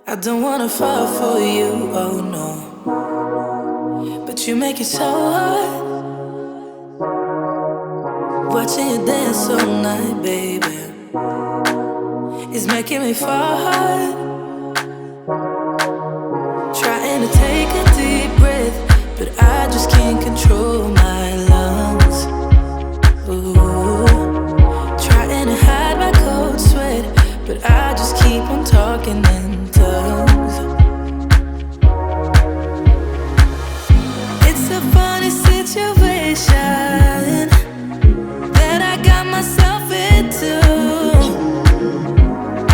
I don't wanna fall for you, oh no. But you make it so hard. Watching you dance all night, baby, is making me fall hard. Trying to take a deep breath, but I just can't control my lungs. Ooh. Trying to hide my cold sweat, but I just keep on talking in tongues. It's a funny situation that I got myself into.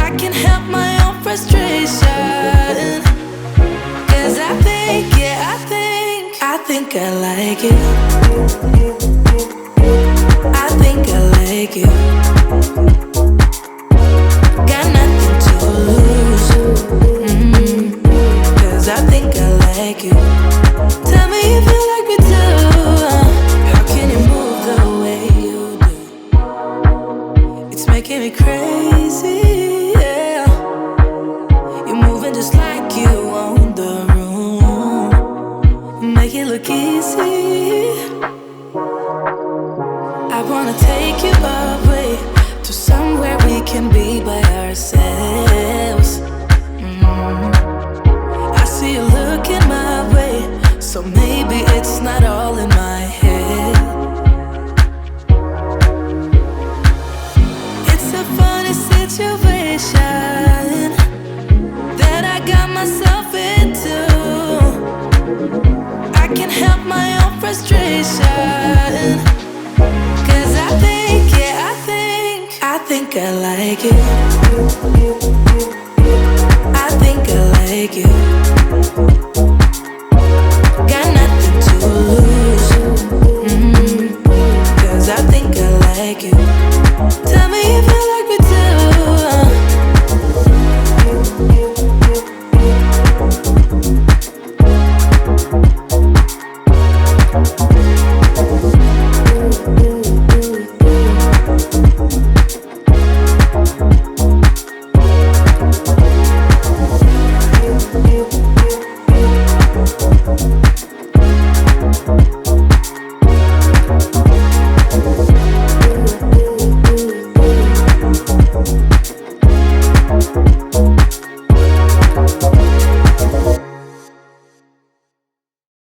I can't help my own frustration, 'cause I think, yeah, I think I like it. I think I like it. Got nothing to lose, 'cause I think I like it. Tell me if you like me too. How can you move the way you do? It's making me crazy, yeah. You're moving just like you own the room. Make it look easy. I wanna take you away to somewhere we can be by ourselves. I see you looking my way, so maybe it's not all in my head. It's a funny situation that I got myself into. I can't help my own frustration, 'cause I think, yeah, I think I like it.